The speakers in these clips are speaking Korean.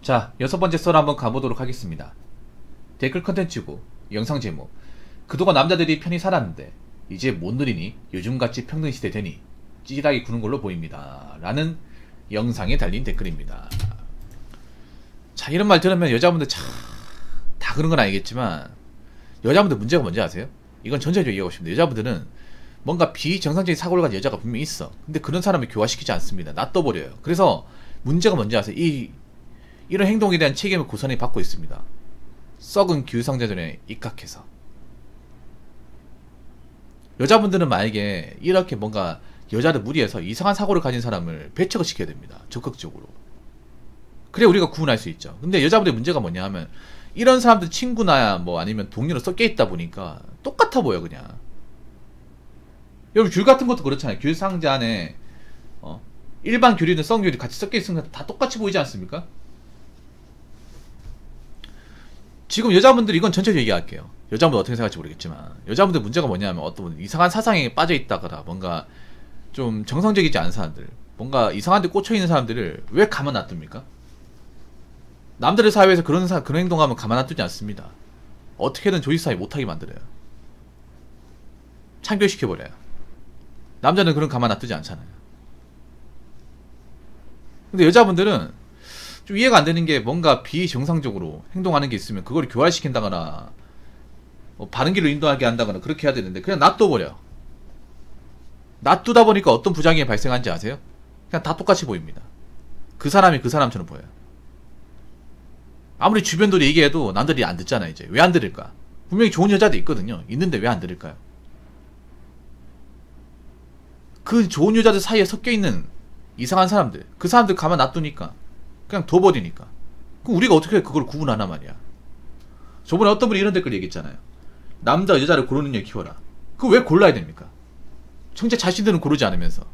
자, 6번째 썰 한번 가보도록 하겠습니다. 댓글 컨텐츠고 영상 제목: 그동안 남자들이 편히 살았는데 이제 못 누리니 요즘같이 평등시대 되니 찌질하게 구는 걸로 보입니다 라는 영상에 달린 댓글입니다. 자, 이런 말 들으면 여자분들 다 그런 건 아니겠지만 여자분들 문제가 뭔지 아세요? 이건 전체적으로 얘기하고 싶은데, 여자분들은 뭔가 비정상적인 사고를 가진 여자가 분명히 있어. 근데 그런 사람을 교화시키지 않습니다. 놔둬버려요. 그래서 문제가 뭔지 아세요? 이런 행동에 대한 책임을 고스란히 받고 있습니다. 썩은 규상자전에 입각해서. 여자분들은 만약에 이렇게 뭔가 여자를 무리해서 이상한 사고를 가진 사람을 배척을 시켜야 됩니다. 적극적으로. 그래 우리가 구분할 수 있죠. 근데 여자분들의 문제가 뭐냐 하면, 이런 사람들 친구나 뭐 아니면 동료로 섞여 있다 보니까 똑같아 보여 그냥. 여러분 귤 같은 것도 그렇잖아요. 귤 상자 안에 일반 귤이든 썩은 귤이 같이 섞여 있으면 다 똑같이 보이지 않습니까? 지금 여자분들, 이건 전체적으로 얘기할게요. 여자분들 어떻게 생각할지 모르겠지만, 여자분들 문제가 뭐냐면 어떤 분 이상한 사상에 빠져 있다거나 뭔가 좀 정상적이지 않은 사람들, 뭔가 이상한 데 꽂혀 있는 사람들을 왜 가만 놔둡니까? 남들의 사회에서 그런 행동하면 가만 놔두지 않습니다. 어떻게든 조직사회 못하게 만들어요. 창결시켜버려요. 남자는 그런 가만 놔두지 않잖아요. 근데 여자분들은 좀 이해가 안 되는 게, 뭔가 비정상적으로 행동하는 게 있으면 그걸 교화시킨다거나 바른 길로 인도하게 한다거나 그렇게 해야 되는데 그냥 놔둬버려. 놔두다 보니까 어떤 부작용이 발생하는지 아세요? 그냥 다 똑같이 보입니다. 그 사람이 그 사람처럼 보여요. 아무리 주변들이 얘기해도 남들이 안 듣잖아요. 이제 왜 안 들을까? 분명히 좋은 여자도 있거든요. 있는데 왜 안 들을까요? 그 좋은 여자들 사이에 섞여있는 이상한 사람들, 그 사람들 가만 놔두니까, 그냥 둬버리니까. 그럼 우리가 어떻게 그걸 구분하나 말이야. 저번에 어떤 분이 이런 댓글 얘기했잖아요. 남자 여자를 고르는 일 키워라. 그거 왜 골라야 됩니까? 정작 자신들은 고르지 않으면서.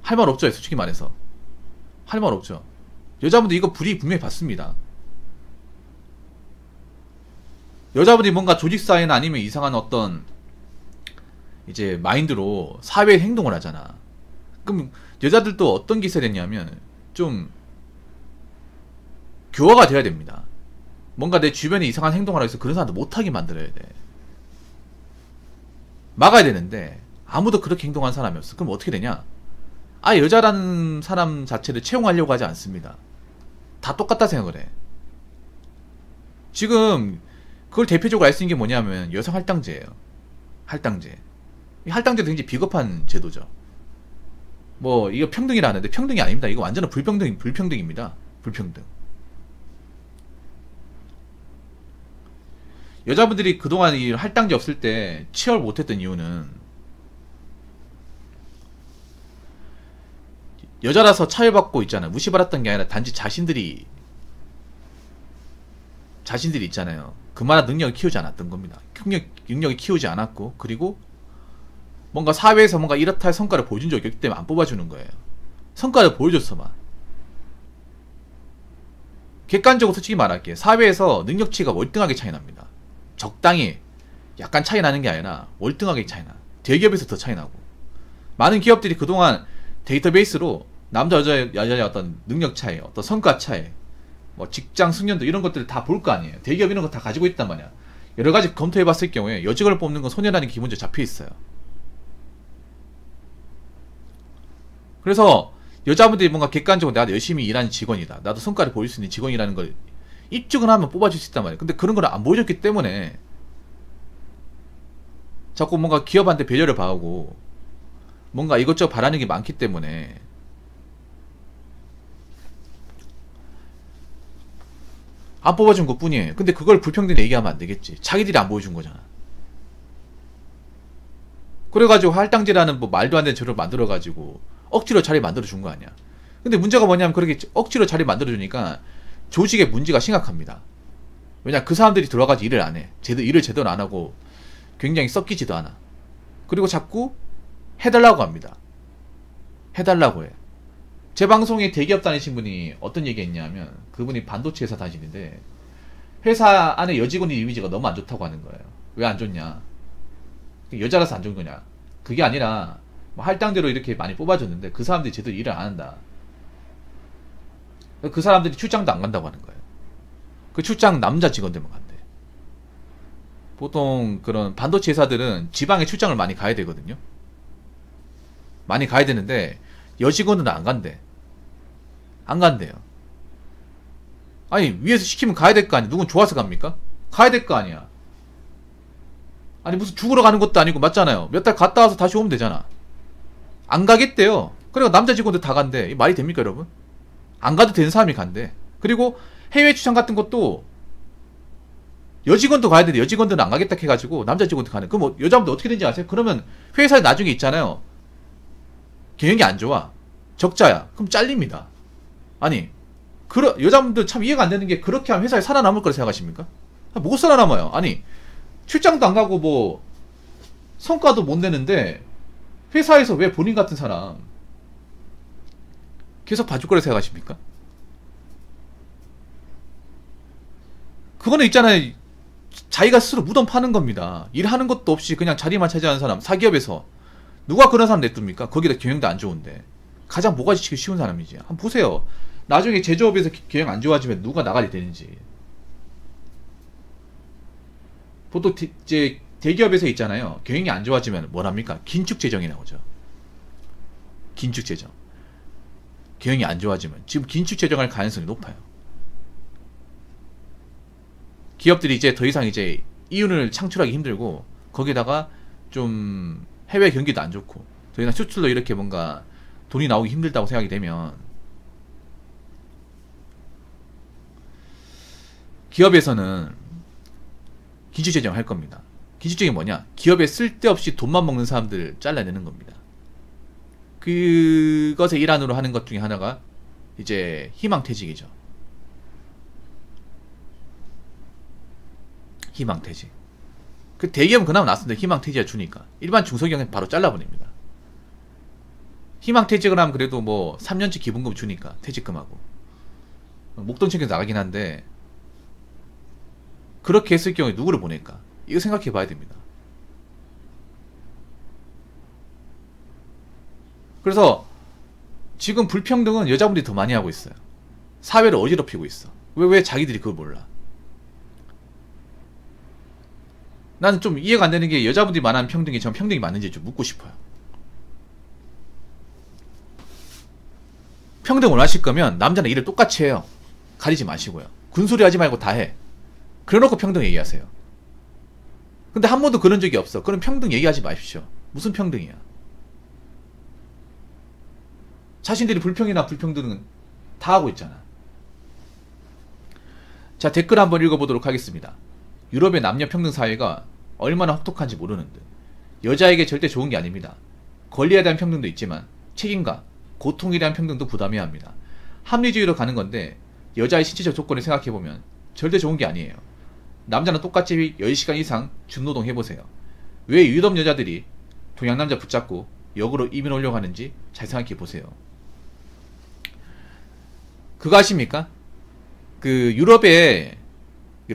할 말 없죠, 솔직히 말해서. 할 말 없죠. 여자분들 이거 불이익 분명히 받습니다. 여자분이 뭔가 조직사회나 아니면 이상한 어떤 이제 마인드로 사회에 행동을 하잖아. 그럼 여자들도 어떤 게 있어야 되냐면 좀 교화가 돼야 됩니다. 뭔가 내 주변에 이상한 행동을 하고 있어 그런 사람들 못하게 만들어야 돼. 막아야 되는데 아무도 그렇게 행동하는 사람이 없어. 그럼 어떻게 되냐? 아예 여자라는 사람 자체를 채용하려고 하지 않습니다. 다 똑같다 생각을 해. 지금 그걸 대표적으로 알 수 있는 게 뭐냐면 여성 할당제예요. 할당제. 이 할당제도 굉장히 비겁한 제도죠. 뭐 이거 평등이라 하는데 평등이 아닙니다. 이거 완전한 불평등입니다. 불평등. 여자분들이 그동안 이 할당제 없을 때 취업을 못했던 이유는, 여자라서 차별받고 있잖아요. 무시받았던 게 아니라 단지 자신들이 있잖아요. 그만한 능력을 키우지 않았던 겁니다. 능력을 키우지 않았고, 그리고 뭔가 사회에서 뭔가 이렇다 할 성과를 보여준 적이 없기 때문에 안 뽑아주는 거예요. 성과를 보여줬어만. 객관적으로 솔직히 말할게요. 사회에서 능력치가 월등하게 차이 납니다. 적당히 약간 차이 나는 게 아니라 월등하게 차이 나. 대기업에서 더 차이 나고. 많은 기업들이 그동안 데이터베이스로 남자 여자의 어떤 능력 차이, 어떤 성과 차이, 뭐 직장 숙련도 이런 것들을 다 볼 거 아니에요. 대기업 이런 거 다 가지고 있단 말이야. 여러 가지 검토해봤을 경우에 여직원을 뽑는 건 손해라는 게 기본적으로 잡혀 있어요. 그래서 여자분들이 뭔가 객관적으로 내가 열심히 일하는 직원이다, 나도 성과를 보일 수 있는 직원이라는 걸 입증을 하면 뽑아줄 수 있단 말이에요. 근데 그런 걸 안 보여줬기 때문에 자꾸 뭔가 기업한테 배려를 바라고 뭔가 이것저것 바라는 게 많기 때문에 안 뽑아준 것 뿐이에요. 근데 그걸 불평등 얘기하면 안 되겠지. 자기들이 안 보여준 거잖아. 그래가지고 할당제라는 뭐 말도 안 되는 제도를 만들어가지고 억지로 자리 만들어준 거 아니야. 근데 문제가 뭐냐면, 그렇게 억지로 자리 만들어주니까 조직의 문제가 심각합니다. 왜냐, 그 사람들이 들어가서 일을 안 해. 일을 제대로 안 하고 굉장히 섞이지도 않아. 그리고 자꾸 해달라고 합니다. 해달라고 해. 제 방송에 대기업 다니신 분이 어떤 얘기 했냐면, 그분이 반도체 회사 다니시는데 회사 안에 여직원의 이미지가 너무 안 좋다고 하는 거예요. 왜 안 좋냐? 여자라서 안 좋은 거냐? 그게 아니라 뭐 할당대로 이렇게 많이 뽑아줬는데 그 사람들이 제대로 일을 안 한다. 그 사람들이 출장도 안 간다고 하는 거예요. 그 출장 남자 직원들만 간대. 보통 그런 반도체 회사들은 지방에 출장을 많이 가야 되거든요. 많이 가야 되는데 여직원들은 안 간대. 안 간대요. 아니 위에서 시키면 가야 될 거 아니야. 누군 좋아서 갑니까? 가야 될 거 아니야. 아니 무슨 죽으러 가는 것도 아니고 맞잖아요. 몇 달 갔다 와서 다시 오면 되잖아. 안 가겠대요. 그리고 남자 직원들 다 간대. 이 말이 됩니까 여러분? 안 가도 되는 사람이 간대. 그리고 해외 출장 같은 것도 여직원도 가야 되는데 여직원들은 안 가겠다 해가지고 남자 직원도 가는. 그럼 뭐 여자분들 어떻게 되는지 아세요? 그러면 회사에 나중에 있잖아요. 경영이 안 좋아. 적자야. 그럼 잘립니다. 아니 여자분들 참 이해가 안 되는 게 그렇게 하면 회사에 살아남을 거라 생각하십니까? 못 살아남아요. 아니 출장도 안 가고 뭐 성과도 못 내는데 회사에서 왜 본인 같은 사람 계속 봐줄 거라 생각하십니까? 그거는 있잖아요. 자기가 스스로 무덤 파는 겁니다. 일하는 것도 없이 그냥 자리만 차지하는 사람, 사기업에서 누가 그런 사람 냅둡니까? 거기다 경영도 안 좋은데 가장 모가지 치기 쉬운 사람이지. 한번 보세요. 나중에 제조업에서 경영 안 좋아지면 누가 나가야 되는지. 보통 이제 대기업에서 있잖아요. 경영이 안 좋아지면 뭘 합니까? 긴축재정이 나오죠. 긴축재정. 경영이 안 좋아지면 지금 긴축재정할 가능성이 높아요. 기업들이 이제 더 이상 이제 이윤을 창출하기 힘들고 거기다가 좀 해외 경기도 안 좋고 더 이상 수출로 이렇게 뭔가 돈이 나오기 힘들다고 생각이 되면 기업에서는 긴축재정을 할 겁니다. 긴축재정이 뭐냐? 기업에 쓸데없이 돈만 먹는 사람들을 잘라내는 겁니다. 그것의 일환으로 하는 것 중에 하나가 이제 희망퇴직이죠. 희망퇴직. 그 대기업은 그나마 낫습니다. 희망퇴직을 주니까. 일반 중소기업은 바로 잘라보냅니다. 희망퇴직을 하면 그래도 뭐 3년치 기본금 주니까 퇴직금하고 목돈 챙겨서 나가긴 한데 그렇게 했을 경우에 누구를 보낼까? 이거 생각해 봐야 됩니다. 그래서 지금 불평등은 여자분들이 더 많이 하고 있어요. 사회를 어지럽히고 있어. 왜 자기들이 그걸 몰라? 나는 좀 이해가 안 되는 게 여자분들이 말하는 평등이 전 평등이 맞는지 좀 묻고 싶어요. 평등 원하실 거면 남자는 일을 똑같이 해요. 가리지 마시고요. 군소리 하지 말고 다 해. 그래놓고 평등 얘기하세요. 근데 한 번도 그런 적이 없어. 그럼 평등 얘기하지 마십시오. 무슨 평등이야? 자신들이 불평이나 불평등은 다 하고 있잖아. 자, 댓글 한번 읽어보도록 하겠습니다. 유럽의 남녀 평등 사회가 얼마나 혹독한지 모르는 듯. 여자에게 절대 좋은 게 아닙니다. 권리에 대한 평등도 있지만 책임과 고통에 대한 평등도 부담해야 합니다. 합리주의로 가는 건데 여자의 신체적 조건을 생각해보면 절대 좋은 게 아니에요. 남자는 똑같이 10시간 이상 준노동 해보세요. 왜 유럽 여자들이 동양 남자 붙잡고 역으로 이민 오려고 하는지 잘 생각해보세요. 그거 아십니까? 그 유럽의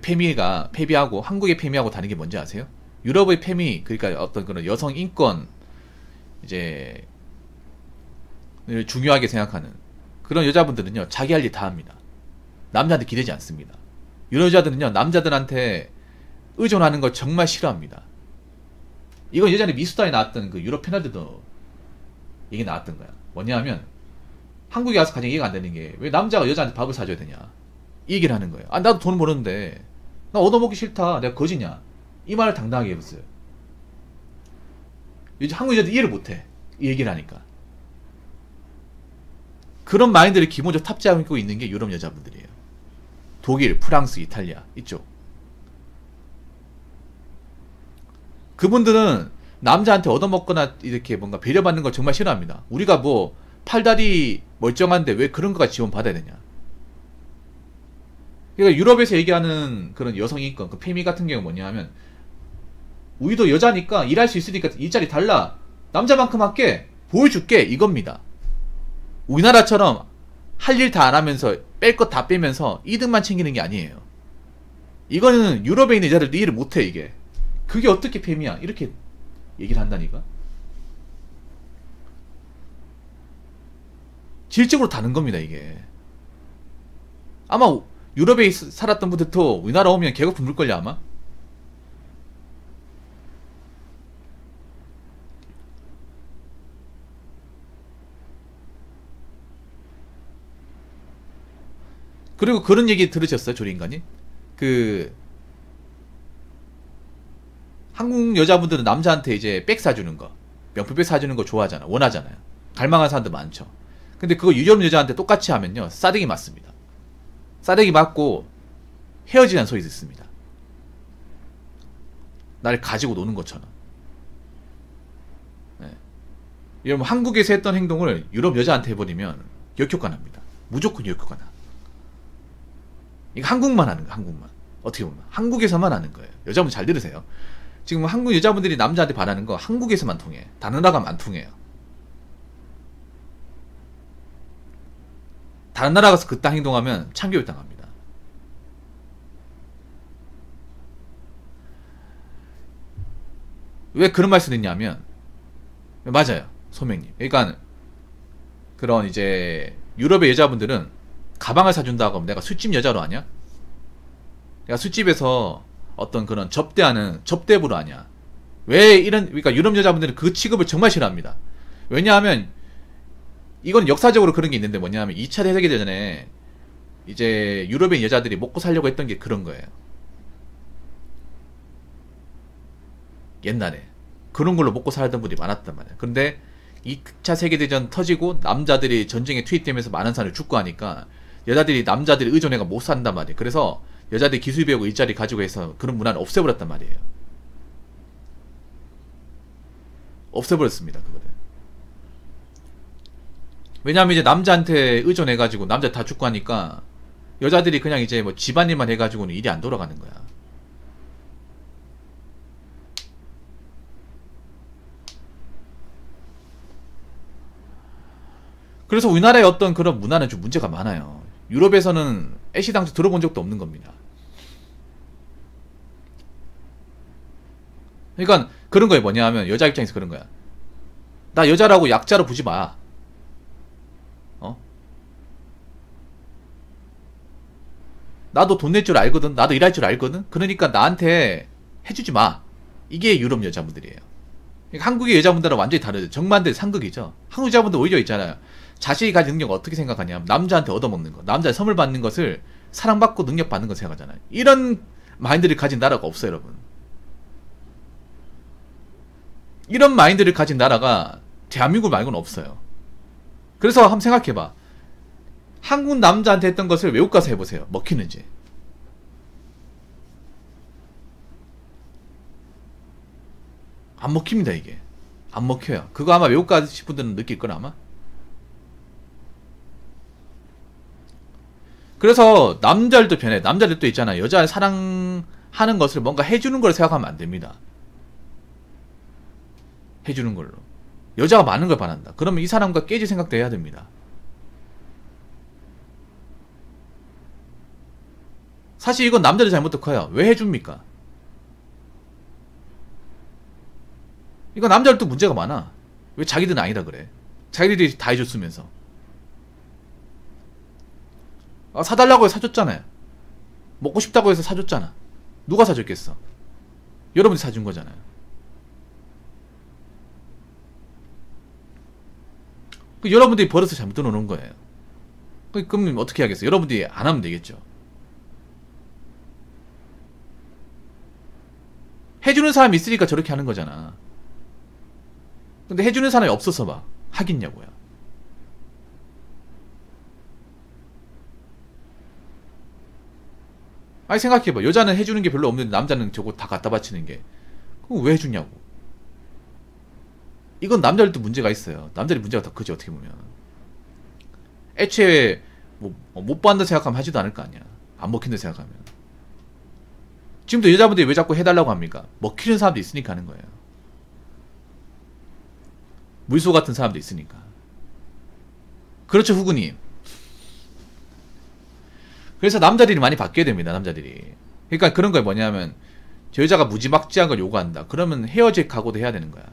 페미가 페미하고 한국의 페미하고 다른 게 뭔지 아세요? 유럽의 페미, 그러니까 어떤 그런 여성 인권 이제 중요하게 생각하는 그런 여자분들은요 자기 할 일 다 합니다. 남자한테 기대지 않습니다. 유럽 여자들은요 남자들한테 의존하는 걸 정말 싫어합니다. 이건 예전에 미수다에 나왔던 그 유럽 패널들도 얘기 나왔던 거야. 뭐냐면 한국에 와서 가장 이해가 안 되는 게 왜 남자가 여자한테 밥을 사줘야 되냐 이 얘기를 하는 거예요. 아 나도 돈 버는데 나 얻어먹기 싫다. 내가 거지냐 이 말을 당당하게 해봤어요. 요즘 한국 여자들 이해를 못해 이 얘기를 하니까. 그런 마인드를 기본적으로 탑재하고 있는 게 유럽 여자분들이에요. 독일, 프랑스, 이탈리아 이쪽. 그분들은 남자한테 얻어먹거나 이렇게 뭔가 배려받는 걸 정말 싫어합니다. 우리가 뭐 팔다리 멀쩡한데 왜 그런 거가 지원받아야 되냐. 그러니까 유럽에서 얘기하는 그런 여성인권, 그 페미 같은 경우 뭐냐 하면 우리도 여자니까 일할 수 있으니까 일자리 달라. 남자만큼 할게. 보여줄게. 이겁니다. 우리나라처럼 할 일 다 안 하면서 뺄 것 다 빼면서 이득만 챙기는 게 아니에요. 이거는 유럽에 있는 여자들도 이해를 못해 이게. 그게 어떻게 페미야? 이렇게 얘기를 한다니까. 질적으로 다른 겁니다 이게. 아마 유럽에 살았던 분들도 우리나라 오면 개거품 물걸요 아마. 그리고 그런 얘기 들으셨어요 조리인간이? 그 한국 여자분들은 남자한테 이제 백 사주는 거, 명품백 사주는 거 좋아하잖아, 원하잖아요. 갈망하는 사람들 많죠. 근데 그거 유럽 여자한테 똑같이 하면요 싸대기 맞습니다. 싸대기 맞고 헤어지는 소리 듣습니다. 나를 가지고 노는 것처럼. 네. 여러분 한국에서 했던 행동을 유럽 여자한테 해버리면 역효과 납니다. 무조건 역효과 나. 이거 한국만 하는 거야. 한국만. 어떻게 보면 한국에서만 하는 거예요. 여자분 잘 들으세요. 지금 한국 여자분들이 남자한테 바라는 거 한국에서만 통해. 다른 나라가 안 통해요. 다른 나라 가서 그딴 행동하면 참교육 당합니다. 왜 그런 말씀 드리냐면 맞아요 소명님. 그러니까 그런 이제 유럽의 여자분들은 가방을 사준다고 하면 내가 술집 여자로 아냐? 내가 술집에서 어떤 그런 접대하는 접대부로 아냐? 왜 이런, 그러니까 유럽 여자분들은 그 취급을 정말 싫어합니다. 왜냐하면 이건 역사적으로 그런 게 있는데 뭐냐면 2차 세계대전 전에 이제 유럽의 여자들이 먹고 살려고 했던 게 그런 거예요. 옛날에 그런 걸로 먹고 살던 분들이 많았단 말이에요. 근데 2차 세계대전 터지고 남자들이 전쟁에 투입되면서 많은 사람을 죽고 하니까 여자들이 남자들이 의존해가 못 산단 말이에요. 그래서 여자들이 기술 배우고 일자리 가지고 해서 그런 문화를 없애버렸단 말이에요. 없애버렸습니다 그거를. 왜냐하면 이제 남자한테 의존해가지고 남자 다 죽고 하니까 여자들이 그냥 이제 뭐 집안일만 해가지고는 일이 안 돌아가는 거야. 그래서 우리나라의 어떤 그런 문화는 좀 문제가 많아요. 유럽에서는 애시당초 들어본 적도 없는 겁니다. 그러니까 그런 거에 뭐냐 하면 여자 입장에서 그런 거야. 나 여자라고 약자로 보지 마. 어? 나도 돈 낼 줄 알거든. 나도 일할 줄 알거든. 그러니까 나한테 해주지 마. 이게 유럽 여자분들이에요. 그러니까 한국의 여자분들은 완전히 다르죠. 정반대 상극이죠. 한국 여자분들 오히려 있잖아요. 자식이 가진 능력 어떻게 생각하냐면 남자한테 얻어먹는 거, 남자의 선물 받는 것을 사랑받고 능력 받는 거 생각하잖아요. 이런 마인드를 가진 나라가 없어요 여러분. 이런 마인드를 가진 나라가 대한민국 말고는 없어요. 그래서 한번 생각해봐. 한국 남자한테 했던 것을 외국 가서 해보세요. 먹히는지. 안 먹힙니다 이게. 안 먹혀요. 그거 아마 외국 가신 분들은 느낄 거라 아마. 그래서 남자들도 변해. 남자들도 있잖아. 여자를 사랑하는 것을 뭔가 해주는 걸 생각하면 안 됩니다. 해주는 걸로. 여자가 많은 걸 바란다. 그러면 이 사람과 깨질 생각도 해야 됩니다. 사실 이건 남자들 잘못도 커요. 왜 해줍니까? 이거 남자들도 문제가 많아. 왜 자기들은 아니다 그래? 자기들이 다 해줬으면서. 아, 사달라고 해서 사줬잖아요. 먹고 싶다고 해서 사줬잖아. 누가 사줬겠어? 여러분이 사준 거잖아요. 여러분들이 버릇을 잘못 들어놓은 거예요. 그럼 어떻게 하겠어요? 여러분들이 안 하면 되겠죠. 해주는 사람이 있으니까 저렇게 하는 거잖아. 근데 해주는 사람이 없어서 막 하겠냐고요. 아니 생각해봐. 여자는 해주는 게 별로 없는데 남자는 저거 다 갖다 바치는 게. 그럼 왜 해주냐고. 이건 남자들도 문제가 있어요. 남자들이 문제가 더 크지 어떻게 보면. 애초에 뭐, 못 받는다 생각하면 하지도 않을 거 아니야. 안 먹힌다 생각하면. 지금도 여자분들이 왜 자꾸 해달라고 합니까? 먹히는 사람도 있으니까 하는 거예요. 물소 같은 사람도 있으니까. 그렇죠 후구님. 그래서 남자들이 많이 바뀌어야 됩니다. 남자들이. 그러니까 그런 거에 뭐냐면 저 여자가 무지막지한 걸 요구한다. 그러면 헤어질 각오도 해야 되는 거야.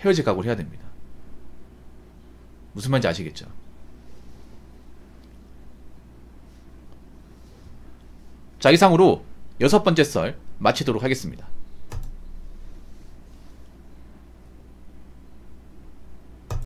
헤어질 각오를 해야 됩니다. 무슨 말인지 아시겠죠? 자, 이상으로 6번째 썰 마치도록 하겠습니다.